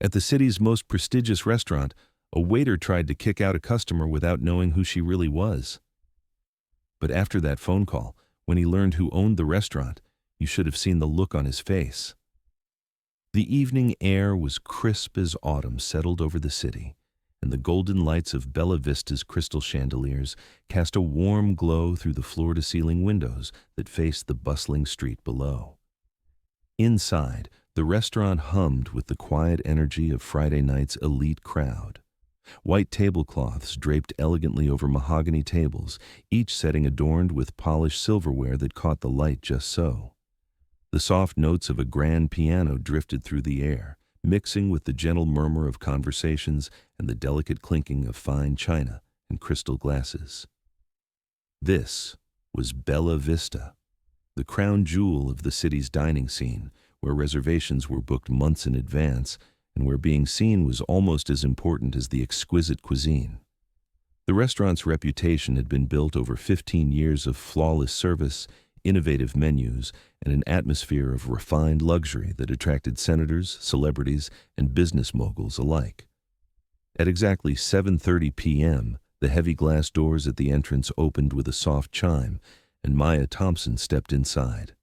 At the city's most prestigious restaurant, a waiter tried to kick out a customer without knowing who she really was. But after that phone call, when he learned who owned the restaurant, you should have seen the look on his face. The evening air was crisp as autumn settled over the city, and the golden lights of Bella Vista's crystal chandeliers cast a warm glow through the floor-to-ceiling windows that faced the bustling street below. Inside, the restaurant hummed with the quiet energy of Friday night's elite crowd. White tablecloths draped elegantly over mahogany tables, each setting adorned with polished silverware that caught the light just so. The soft notes of a grand piano drifted through the air, mixing with the gentle murmur of conversations and the delicate clinking of fine china and crystal glasses. This was Bella Vista, the crown jewel of the city's dining scene, where reservations were booked months in advance and where being seen was almost as important as the exquisite cuisine. The restaurant's reputation had been built over 15 years of flawless service, innovative menus, and an atmosphere of refined luxury that attracted senators, celebrities, and business moguls alike. At exactly 7:30 p.m., the heavy glass doors at the entrance opened with a soft chime, and Maya Thompson stepped inside.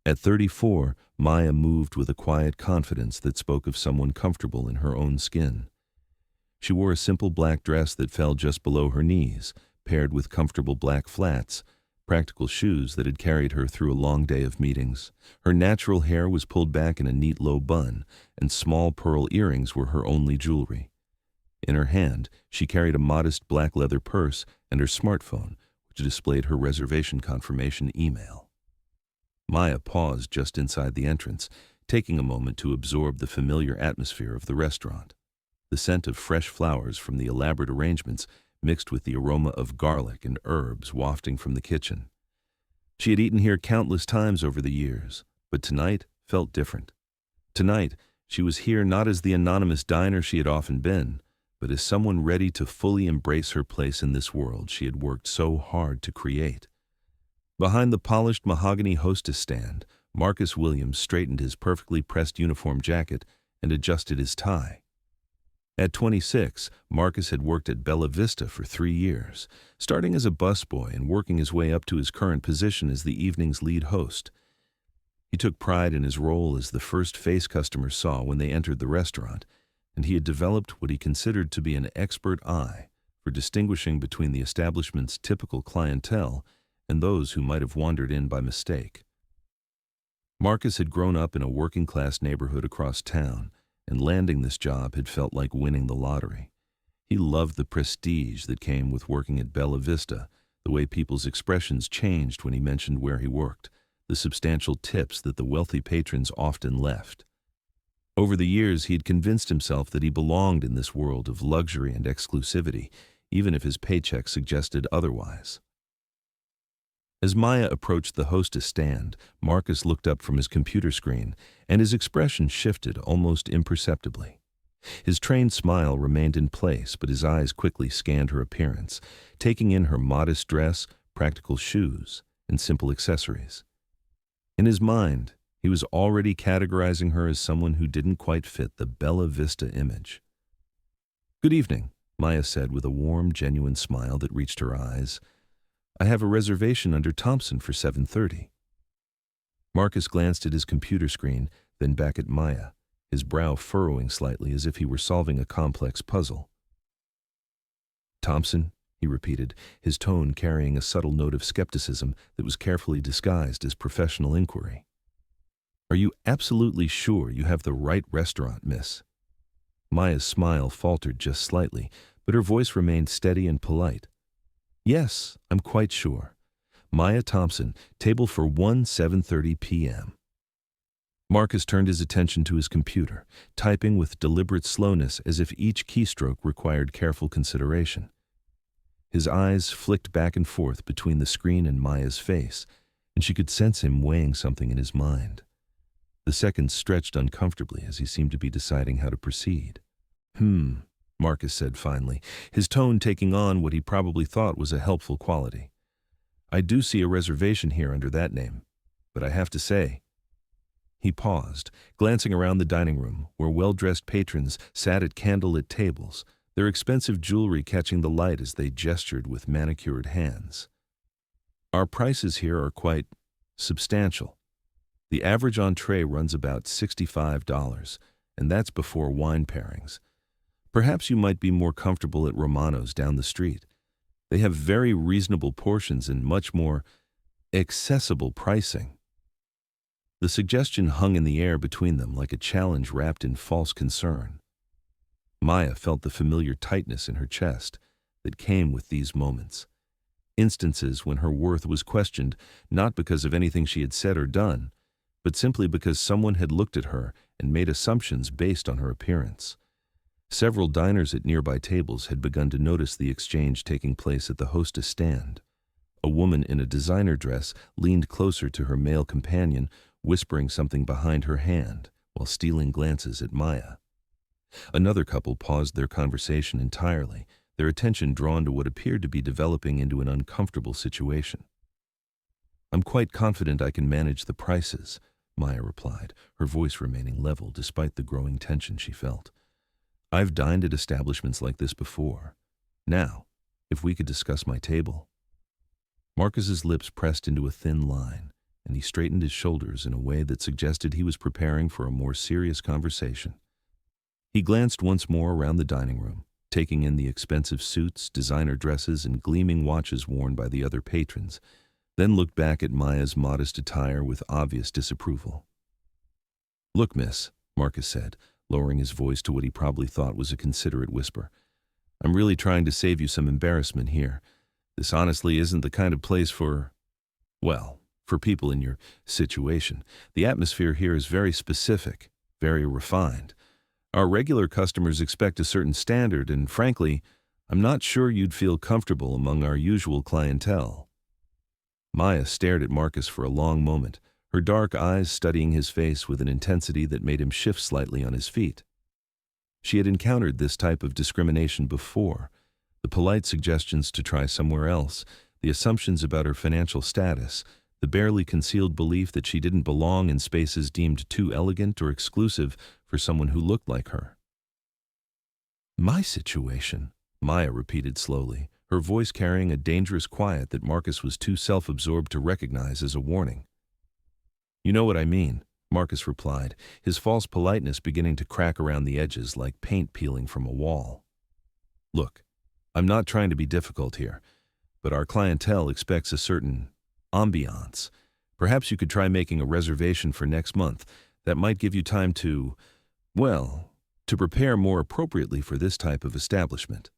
At 34, Maya moved with a quiet confidence that spoke of someone comfortable in her own skin. She wore a simple black dress that fell just below her knees, paired with comfortable black flats, practical shoes that had carried her through a long day of meetings. Her natural hair was pulled back in a neat low bun, and small pearl earrings were her only jewelry. In her hand, she carried a modest black leather purse and her smartphone, which displayed her reservation confirmation email. Maya paused just inside the entrance, taking a moment to absorb the familiar atmosphere of the restaurant. The scent of fresh flowers from the elaborate arrangements mixed with the aroma of garlic and herbs wafting from the kitchen. She had eaten here countless times over the years, but tonight felt different. Tonight, she was here not as the anonymous diner she had often been, but as someone ready to fully embrace her place in this world she had worked so hard to create. Behind the polished mahogany hostess stand, Marcus Williams straightened his perfectly pressed uniform jacket and adjusted his tie. At 26, Marcus had worked at Bella Vista for 3 years, starting as a busboy and working his way up to his current position as the evening's lead host. He took pride in his role as the first face customers saw when they entered the restaurant, and he had developed what he considered to be an expert eye for distinguishing between the establishment's typical clientele and those who might have wandered in by mistake. Marcus had grown up in a working-class neighborhood across town, and landing this job had felt like winning the lottery. He loved the prestige that came with working at Bella Vista, the way people's expressions changed when he mentioned where he worked, the substantial tips that the wealthy patrons often left. Over the years, he had convinced himself that he belonged in this world of luxury and exclusivity, even if his paycheck suggested otherwise. As Maya approached the hostess stand, Marcus looked up from his computer screen, and his expression shifted almost imperceptibly. His trained smile remained in place, but his eyes quickly scanned her appearance, taking in her modest dress, practical shoes, and simple accessories. In his mind, he was already categorizing her as someone who didn't quite fit the Bella Vista image. "Good evening," Maya said with a warm, genuine smile that reached her eyes. "I have a reservation under Thompson for 7:30. Marcus glanced at his computer screen, then back at Maya, his brow furrowing slightly as if he were solving a complex puzzle. "Thompson?" he repeated, his tone carrying a subtle note of skepticism that was carefully disguised as professional inquiry. "Are you absolutely sure you have the right restaurant, miss?" Maya's smile faltered just slightly, but her voice remained steady and polite. "Yes, I'm quite sure. Maya Thompson, table for 7:30 p.m. Marcus turned his attention to his computer, typing with deliberate slowness as if each keystroke required careful consideration. His eyes flicked back and forth between the screen and Maya's face, and she could sense him weighing something in his mind. The seconds stretched uncomfortably as he seemed to be deciding how to proceed. Marcus said finally, his tone taking on what he probably thought was a helpful quality. "I do see a reservation here under that name, but I have to say..." He paused, glancing around the dining room, where well-dressed patrons sat at candlelit tables, their expensive jewelry catching the light as they gestured with manicured hands. Our prices here are quite substantial. The average entree runs about $65, and that's before wine pairings. Perhaps you might be more comfortable at Romano's down the street. They have very reasonable portions and much more accessible pricing. The suggestion hung in the air between them like a challenge wrapped in false concern. Maya felt the familiar tightness in her chest that came with these moments. Instances when her worth was questioned, not because of anything she had said or done, but simply because someone had looked at her and made assumptions based on her appearance. Several diners at nearby tables had begun to notice the exchange taking place at the hostess stand. A woman in a designer dress leaned closer to her male companion, whispering something behind her hand while stealing glances at Maya. Another couple paused their conversation entirely, their attention drawn to what appeared to be developing into an uncomfortable situation. "I'm quite confident I can manage the prices," Maya replied, her voice remaining level despite the growing tension she felt. "I've dined at establishments like this before. Now, if we could discuss my table." Marcus's lips pressed into a thin line, and he straightened his shoulders in a way that suggested he was preparing for a more serious conversation. He glanced once more around the dining room, taking in the expensive suits, designer dresses, and gleaming watches worn by the other patrons, then looked back at Maya's modest attire with obvious disapproval. "Look, miss," Marcus said, lowering his voice to what he probably thought was a considerate whisper, "I'm really trying to save you some embarrassment here. This honestly isn't the kind of place for people in your situation. The atmosphere here is very specific, very refined. Our regular customers expect a certain standard, and frankly, I'm not sure you'd feel comfortable among our usual clientele." Maya stared at Marcus for a long moment, her dark eyes studying his face with an intensity that made him shift slightly on his feet. She had encountered this type of discrimination before: the polite suggestions to try somewhere else, the assumptions about her financial status, the barely concealed belief that she didn't belong in spaces deemed too elegant or exclusive for someone who looked like her. "My situation," Maya repeated slowly, her voice carrying a dangerous quiet that Marcus was too self-absorbed to recognize as a warning. "You know what I mean," Marcus replied, his false politeness beginning to crack around the edges like paint peeling from a wall. "Look, I'm not trying to be difficult here, but our clientele expects a certain ambiance. Perhaps you could try making a reservation for next month. That might give you time to prepare more appropriately for this type of establishment."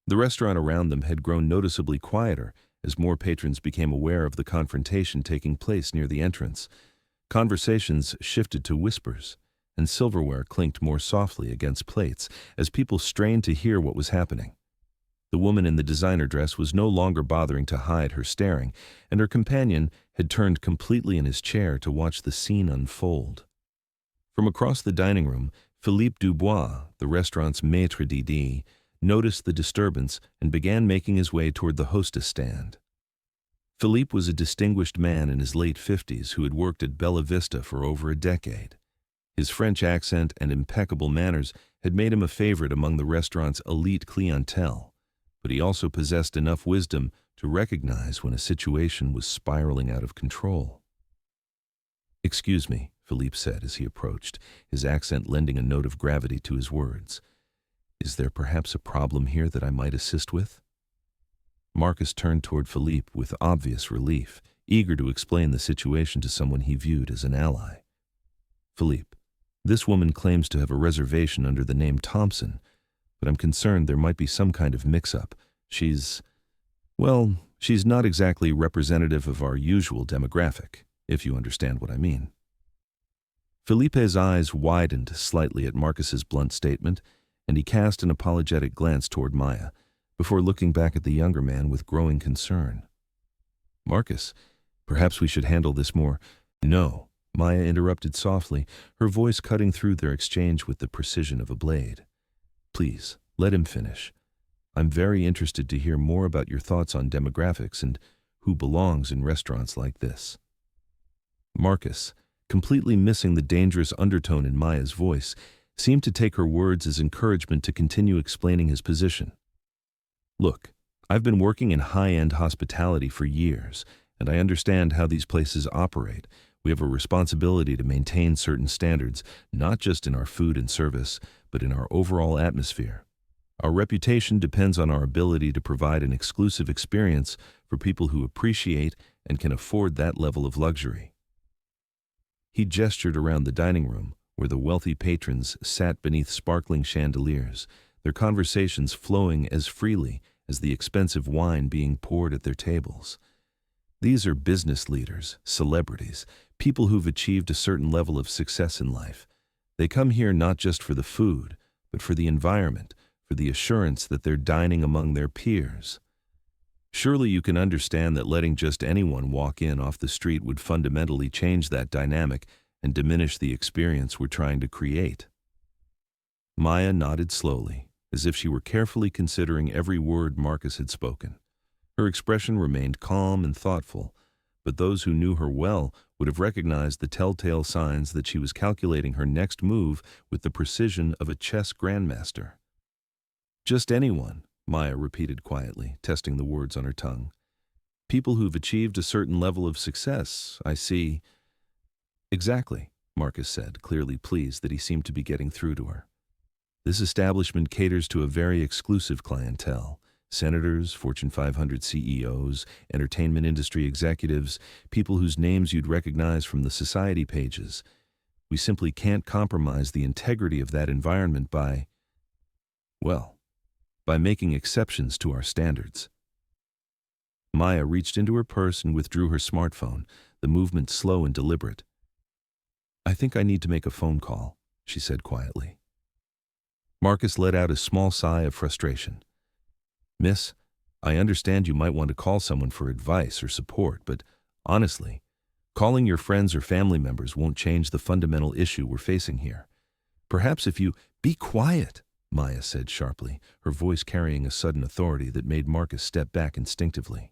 The restaurant around them had grown noticeably quieter as more patrons became aware of the confrontation taking place near the entrance. Conversations shifted to whispers, and silverware clinked more softly against plates as people strained to hear what was happening. The woman in the designer dress was no longer bothering to hide her staring, and her companion had turned completely in his chair to watch the scene unfold. From across the dining room, Philippe Dubois, the restaurant's maître d', noticed the disturbance and began making his way toward the hostess stand. Philippe was a distinguished man in his late 50s who had worked at Bella Vista for over a decade. His French accent and impeccable manners had made him a favorite among the restaurant's elite clientele, but he also possessed enough wisdom to recognize when a situation was spiraling out of control. "Excuse me," Philippe said as he approached, his accent lending a note of gravity to his words. "Is there perhaps a problem here that I might assist with?" Marcus turned toward Philippe with obvious relief, eager to explain the situation to someone he viewed as an ally. "Philippe, this woman claims to have a reservation under the name Thompson, but I'm concerned there might be some kind of mix-up. She's not exactly representative of our usual demographic, if you understand what I mean." Felipe's eyes widened slightly at Marcus's blunt statement, and he cast an apologetic glance toward Maya, before looking back at the younger man with growing concern. "Marcus, perhaps we should handle this more—" "No," Maya interrupted softly, her voice cutting through their exchange with the precision of a blade. "Please, let him finish. I'm very interested to hear more about your thoughts on demographics and who belongs in restaurants like this." Marcus, completely missing the dangerous undertone in Maya's voice, seemed to take her words as encouragement to continue explaining his position. Look, I've been working in high-end hospitality for years, and I understand how these places operate. We have a responsibility to maintain certain standards, not just in our food and service, but in our overall atmosphere. Our reputation depends on our ability to provide an exclusive experience for people who appreciate and can afford that level of luxury. He gestured around the dining room, where the wealthy patrons sat beneath sparkling chandeliers, their conversations flowing as freely as the expensive wine being poured at their tables. These are business leaders, celebrities, people who've achieved a certain level of success in life. They come here not just for the food, but for the environment, for the assurance that they're dining among their peers. Surely you can understand that letting just anyone walk in off the street would fundamentally change that dynamic and diminish the experience we're trying to create. Maya nodded slowly, as if she were carefully considering every word Marcus had spoken. Her expression remained calm and thoughtful, but those who knew her well would have recognized the telltale signs that she was calculating her next move with the precision of a chess grandmaster. Just anyone, Maya repeated quietly, testing the words on her tongue. People who've achieved a certain level of success, I see. Exactly, Marcus said, clearly pleased that he seemed to be getting through to her. This establishment caters to a very exclusive clientele. Senators, Fortune 500 CEOs, entertainment industry executives, people whose names you'd recognize from the society pages. We simply can't compromise the integrity of that environment by making exceptions to our standards. Maya reached into her purse and withdrew her smartphone, the movement slow and deliberate. I think I need to make a phone call, she said quietly. Marcus let out a small sigh of frustration. Miss, I understand you might want to call someone for advice or support, but honestly, calling your friends or family members won't change the fundamental issue we're facing here. Perhaps if you be quiet, Maya said sharply, her voice carrying a sudden authority that made Marcus step back instinctively.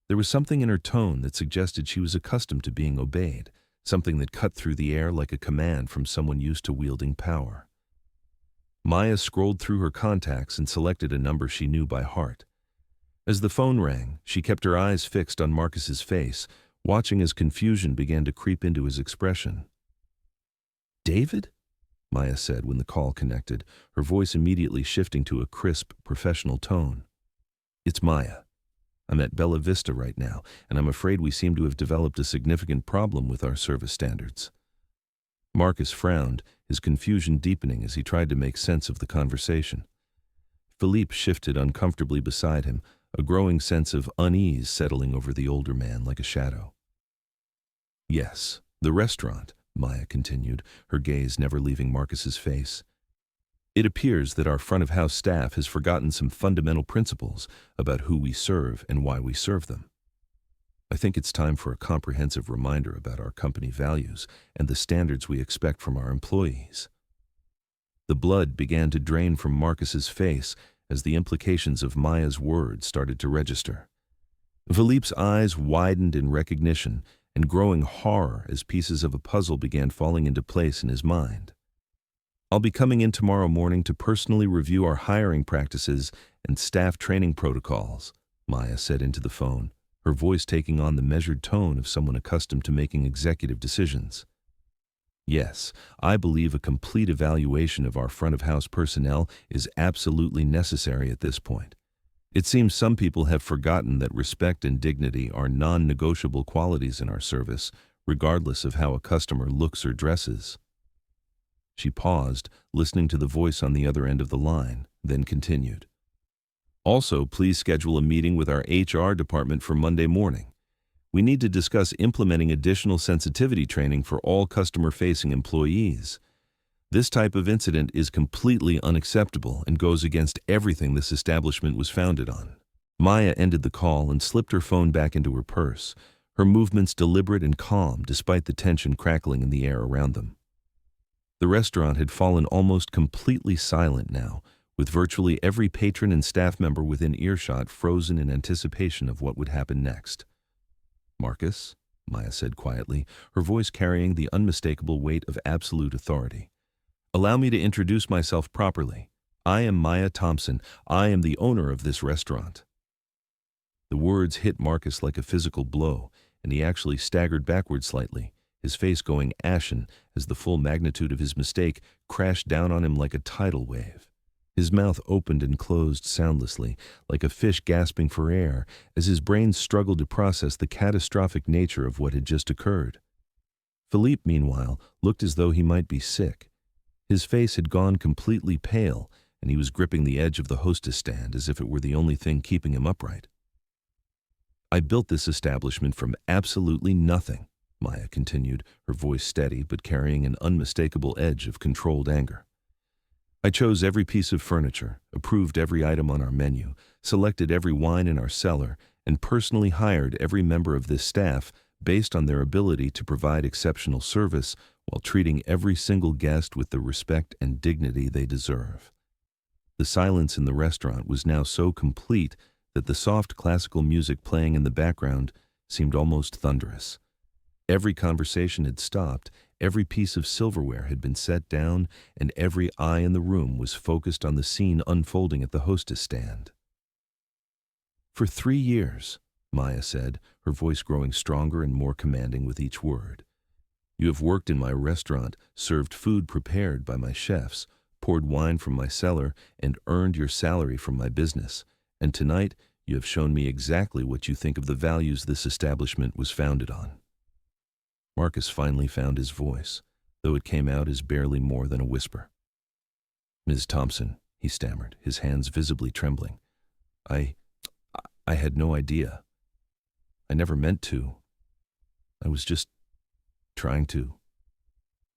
There was something in her tone that suggested she was accustomed to being obeyed, something that cut through the air like a command from someone used to wielding power. Maya scrolled through her contacts and selected a number she knew by heart. As the phone rang, she kept her eyes fixed on Marcus's face, watching as confusion began to creep into his expression. David? Maya said when the call connected, her voice immediately shifting to a crisp, professional tone. It's Maya. I'm at Bella Vista right now, and I'm afraid we seem to have developed a significant problem with our service standards. Marcus frowned, his confusion deepening as he tried to make sense of the conversation. Philippe shifted uncomfortably beside him, a growing sense of unease settling over the older man like a shadow. Yes, the restaurant, Maya continued, her gaze never leaving Marcus's face. It appears that our front-of-house staff has forgotten some fundamental principles about who we serve and why we serve them. I think it's time for a comprehensive reminder about our company values and the standards we expect from our employees. The blood began to drain from Marcus's face as the implications of Maya's words started to register. Philippe's eyes widened in recognition and growing horror as pieces of a puzzle began falling into place in his mind. I'll be coming in tomorrow morning to personally review our hiring practices and staff training protocols, Maya said into the phone, her voice taking on the measured tone of someone accustomed to making executive decisions. Yes, I believe a complete evaluation of our front-of-house personnel is absolutely necessary at this point. It seems some people have forgotten that respect and dignity are non-negotiable qualities in our service, regardless of how a customer looks or dresses. She paused, listening to the voice on the other end of the line, then continued. Also, please schedule a meeting with our HR department for Monday morning. We need to discuss implementing additional sensitivity training for all customer-facing employees. This type of incident is completely unacceptable and goes against everything this establishment was founded on. Maya ended the call and slipped her phone back into her purse, her movements deliberate and calm despite the tension crackling in the air around them. The restaurant had fallen almost completely silent now, with virtually every patron and staff member within earshot frozen in anticipation of what would happen next. Marcus? Maya said quietly, her voice carrying the unmistakable weight of absolute authority. "Allow me to introduce myself properly. I am Maya Thompson. I am the owner of this restaurant." The words hit Marcus like a physical blow, and he actually staggered backward slightly, his face going ashen as the full magnitude of his mistake crashed down on him like a tidal wave. His mouth opened and closed soundlessly, like a fish gasping for air, as his brain struggled to process the catastrophic nature of what had just occurred. Philippe, meanwhile, looked as though he might be sick. His face had gone completely pale, and he was gripping the edge of the hostess stand as if it were the only thing keeping him upright. "I built this establishment from absolutely nothing," Maya continued, her voice steady but carrying an unmistakable edge of controlled anger. "I chose every piece of furniture, approved every item on our menu, selected every wine in our cellar, and personally hired every member of this staff based on their ability to provide exceptional service while treating every single guest with the respect and dignity they deserve." The silence in the restaurant was now so complete that the soft classical music playing in the background seemed almost thunderous. Every conversation had stopped, every piece of silverware had been set down, and every eye in the room was focused on the scene unfolding at the hostess stand. "For 3 years," Maya said, her voice growing stronger and more commanding with each word, "you have worked in my restaurant, served food prepared by my chefs, poured wine from my cellar, and earned your salary from my business. And tonight, you have shown me exactly what you think of the values this establishment was founded on." Marcus finally found his voice, though it came out as barely more than a whisper. "Ms. Thompson," he stammered, his hands visibly trembling. I had no idea. I never meant to. I was just trying to."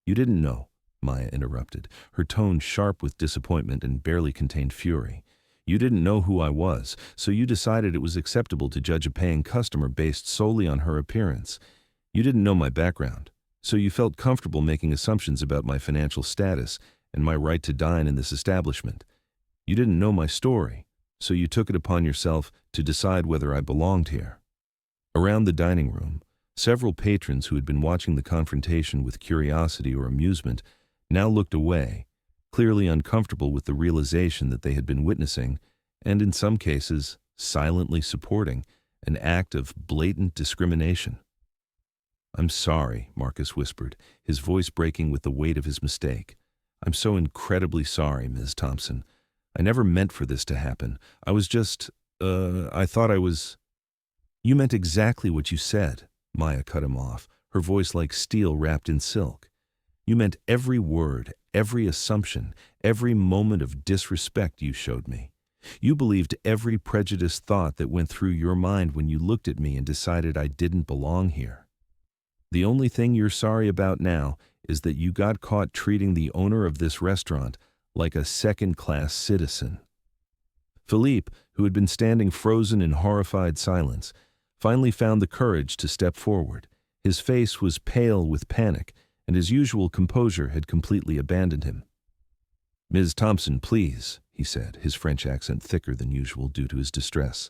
"You didn't know," Maya interrupted, her tone sharp with disappointment and barely contained fury. "You didn't know who I was, so you decided it was acceptable to judge a paying customer based solely on her appearance. You didn't know my background, so you felt comfortable making assumptions about my financial status and my right to dine in this establishment. You didn't know my story, so you took it upon yourself to decide whether I belonged here." Around the dining room, several patrons who had been watching the confrontation with curiosity or amusement now looked away, clearly uncomfortable with the realization that they had been witnessing, and in some cases, silently supporting, an act of blatant discrimination. "I'm sorry," Marcus whispered, his voice breaking with the weight of his mistake. "I'm so incredibly sorry, Ms. Thompson. I never meant for this to happen. I was just, I thought I was—" "You meant exactly what you said," Maya cut him off, her voice like steel wrapped in silk. "You meant every word, every assumption, every moment of disrespect you showed me. You believed every prejudiced thought that went through your mind when you looked at me and decided I didn't belong here. The only thing you're sorry about now is that you got caught treating the owner of this restaurant like a second-class citizen." Philippe, who had been standing frozen in horrified silence, finally found the courage to step forward. His face was pale with panic, and his usual composure had completely abandoned him. "Ms. Thompson, please," he said, his French accent thicker than usual due to his distress.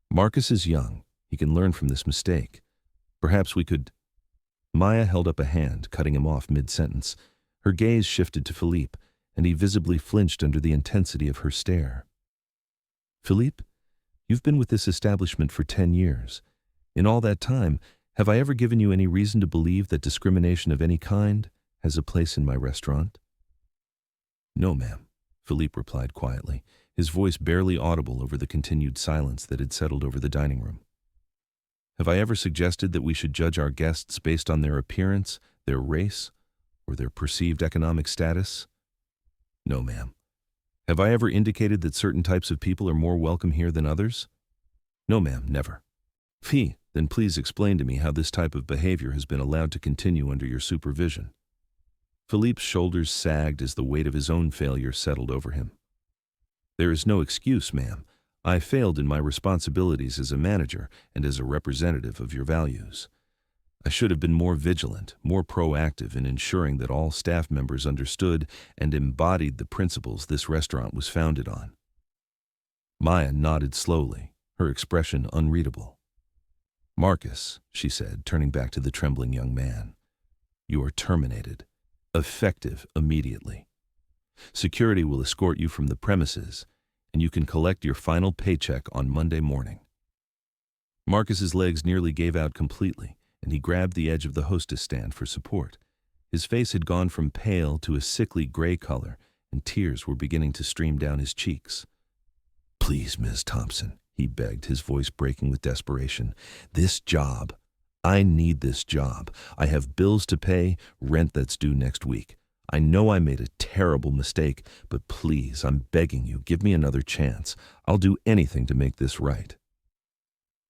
"Marcus is young. He can learn from this mistake. Perhaps we could—" Maya held up a hand, cutting him off mid-sentence. Her gaze shifted to Philippe, and he visibly flinched under the intensity of her stare. "Philippe, you've been with this establishment for 10 years. In all that time, have I ever given you any reason to believe that discrimination of any kind has a place in my restaurant?" "No, ma'am," Philippe replied quietly, his voice barely audible over the continued silence that had settled over the dining room. "Have I ever suggested that we should judge our guests based on their appearance, their race, or their perceived economic status? No, ma'am. Have I ever indicated that certain types of people are more welcome here than others? No, ma'am, never." "Fee, then please explain to me how this type of behavior has been allowed to continue under your supervision." Philippe's shoulders sagged as the weight of his own failure settled over him. "There is no excuse, ma'am. I failed in my responsibilities as a manager and as a representative of your values. I should have been more vigilant, more proactive in ensuring that all staff members understood and embodied the principles this restaurant was founded on." Maya nodded slowly, her expression unreadable. Marcus, she said, turning back to the trembling young man, you are terminated. Effective immediately. Security will escort you from the premises, and you can collect your final paycheck on Monday morning. Marcus's legs nearly gave out completely, and he grabbed the edge of the hostess stand for support. His face had gone from pale to a sickly gray color, and tears were beginning to stream down his cheeks. Please, Ms. Thompson, he begged, his voice breaking with desperation. This job. I need this job. I have bills to pay, rent that's due next week. I know I made a terrible mistake, but please, I'm begging you, give me another chance. I'll do anything to make this right.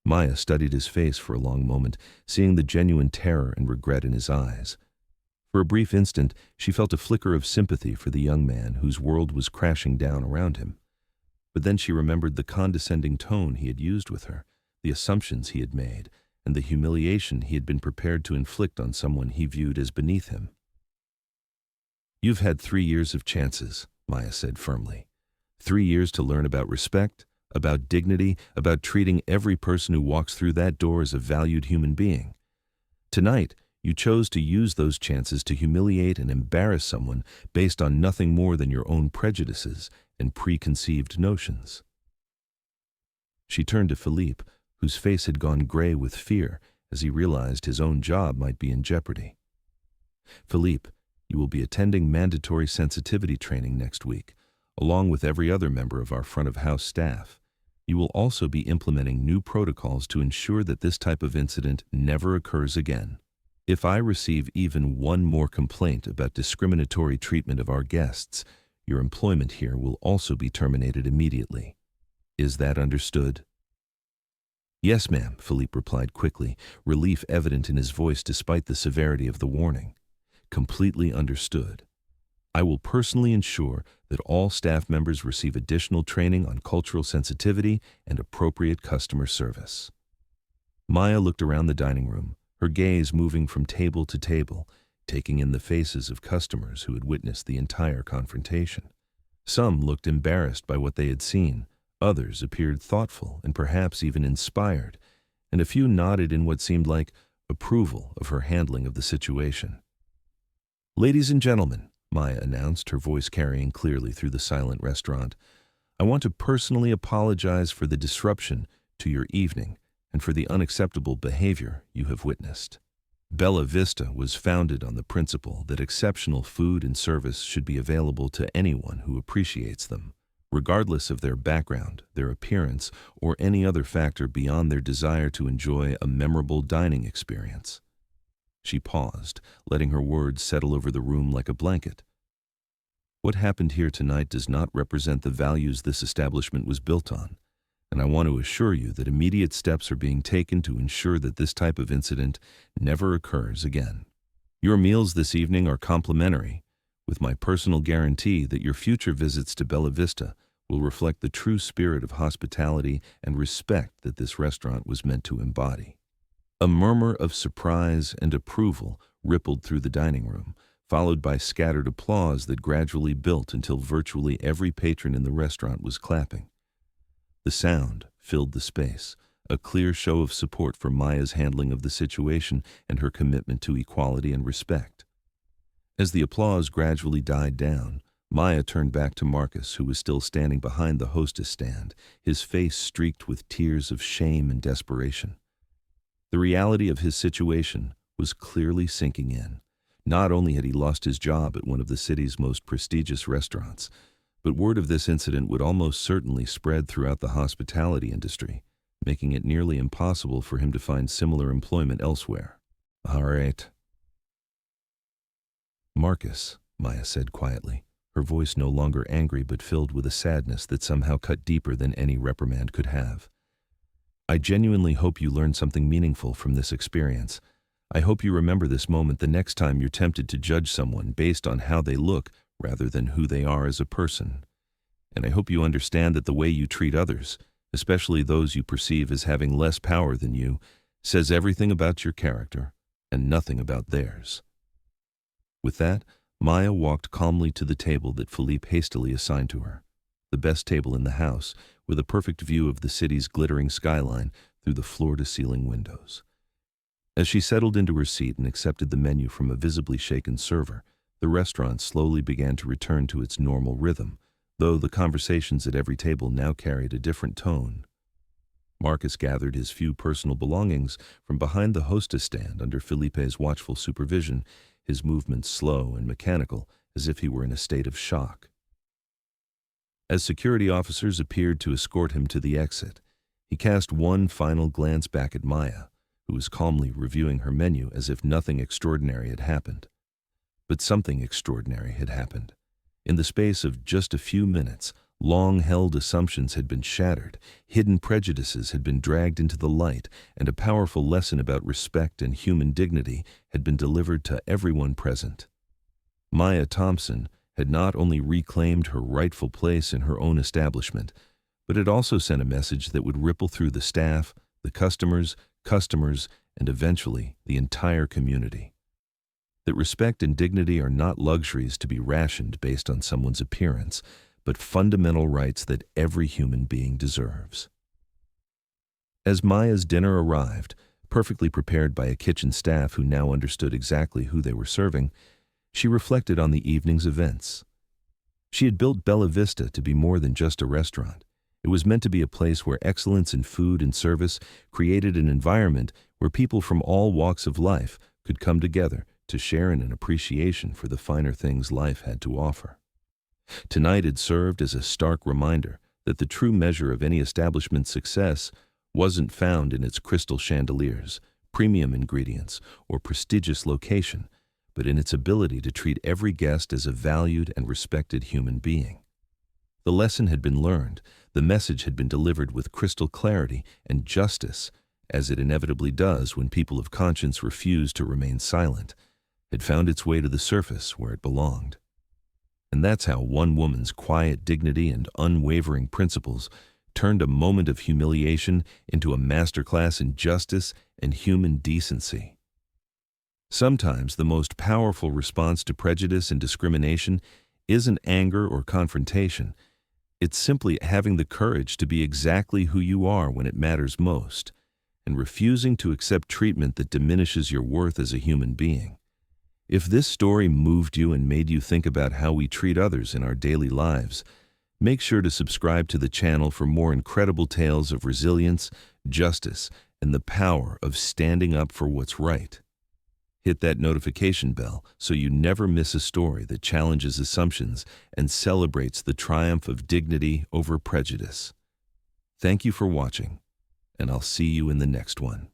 Maya studied his face for a long moment, seeing the genuine terror and regret in his eyes. For a brief instant, she felt a flicker of sympathy for the young man whose world was crashing down around him. But then she remembered the condescending tone he had used with her, the assumptions he had made, and the humiliation he had been prepared to inflict on someone he viewed as beneath him. You've had 3 years of chances, Maya said firmly. 3 years to learn about respect, about dignity, about treating every person who walks through that door as a valued human being. Tonight, you chose to use those chances to humiliate and embarrass someone based on nothing more than your own prejudices and preconceived notions. She turned to Philippe, whose face had gone gray with fear as he realized his own job might be in jeopardy. Philippe, you will be attending mandatory sensitivity training next week, along with every other member of our front-of-house staff. You will also be implementing new protocols to ensure that this type of incident never occurs again. If I receive even one more complaint about discriminatory treatment of our guests, your employment here will also be terminated immediately. Is that understood? Yes, ma'am, Philippe replied quickly, relief evident in his voice despite the severity of the warning. Completely understood. I will personally ensure that all staff members receive additional training on cultural sensitivity and appropriate customer service. Maya looked around the dining room, her gaze moving from table to table, taking in the faces of customers who had witnessed the entire confrontation. Some looked embarrassed by what they had seen, others appeared thoughtful and perhaps even inspired, and a few nodded in what seemed like approval of her handling of the situation. Ladies and gentlemen, Maya announced, her voice carrying clearly through the silent restaurant, I want to personally apologize for the disruption to your evening and for the unacceptable behavior you have witnessed. Bella Vista was founded on the principle that exceptional food and service should be available to anyone who appreciates them, regardless of their background, their appearance, or any other factor beyond their desire to enjoy a memorable dining experience. She paused, letting her words settle over the room like a blanket. What happened here tonight does not represent the values this establishment was built on, and I want to assure you that immediate steps are being taken to ensure that this type of incident never occurs again. Your meals this evening are complimentary, with my personal guarantee that your future visits to Bella Vista will reflect the true spirit of hospitality and respect that this restaurant was meant to embody. A murmur of surprise and approval rippled through the dining room, followed by scattered applause that gradually built until virtually every patron in the restaurant was clapping. The sound filled the space, a clear show of support for Maya's handling of the situation and her commitment to equality and respect. As the applause gradually died down, Maya turned back to Marcus, who was still standing behind the hostess stand, his face streaked with tears of shame and desperation. The reality of his situation was clearly sinking in. Not only had he lost his job at one of the city's most prestigious restaurants, but word of this incident would almost certainly spread throughout the hospitality industry, making it nearly impossible for him to find similar employment elsewhere. All right. Marcus, Maya said quietly, her voice no longer angry but filled with a sadness that somehow cut deeper than any reprimand could have. I genuinely hope you learned something meaningful from this experience. I hope you remember this moment the next time you're tempted to judge someone based on how they look rather than who they are as a person. And I hope you understand that the way you treat others, especially those you perceive as having less power than you, says everything about your character and nothing about theirs. With that, Maya walked calmly to the table that Philippe hastily assigned to her, the best table in the house, with a perfect view of the city's glittering skyline, through the floor-to-ceiling windows. As she settled into her seat and accepted the menu from a visibly shaken server, the restaurant slowly began to return to its normal rhythm, though the conversations at every table now carried a different tone. Marcus gathered his few personal belongings from behind the hostess stand under Felipe's watchful supervision, his movements slow and mechanical, as if he were in a state of shock. As security officers appeared to escort him to the exit, he cast one final glance back at Maya, who was calmly reviewing her menu as if nothing extraordinary had happened. But something extraordinary had happened. In the space of just a few minutes, long-held assumptions had been shattered, hidden prejudices had been dragged into the light, and a powerful lesson about respect and human dignity had been delivered to everyone present. Maya Thompson had not only reclaimed her rightful place in her own establishment, but had also sent a message that would ripple through the staff, the customers, and eventually the entire community. That respect and dignity are not luxuries to be rationed based on someone's appearance, but fundamental rights that every human being deserves. As Maya's dinner arrived, perfectly prepared by a kitchen staff who now understood exactly who they were serving, she reflected on the evening's events. She had built Bella Vista to be more than just a restaurant. It was meant to be a place where excellence in food and service created an environment where people from all walks of life could come together to share in an appreciation for the finer things life had to offer. Tonight had served as a stark reminder that the true measure of any establishment's success wasn't found in its crystal chandeliers, premium ingredients, or prestigious location, but in its ability to treat every guest as a valued and respected human being. The lesson had been learned, the message had been delivered with crystal clarity, and justice, as it inevitably does when people of conscience refuse to remain silent, had found its way to the surface where it belonged. And that's how one woman's quiet dignity and unwavering principles turned a moment of humiliation into a masterclass in justice and human decency. Sometimes the most powerful response to prejudice and discrimination isn't anger or confrontation. It's simply having the courage to be exactly who you are when it matters most, and refusing to accept treatment that diminishes your worth as a human being. If this story moved you and made you think about how we treat others in our daily lives, make sure to subscribe to the channel for more incredible tales of resilience, justice, and the power of standing up for what's right. Hit that notification bell so you never miss a story that challenges assumptions and celebrates the triumph of dignity over prejudice. Thank you for watching, and I'll see you in the next one.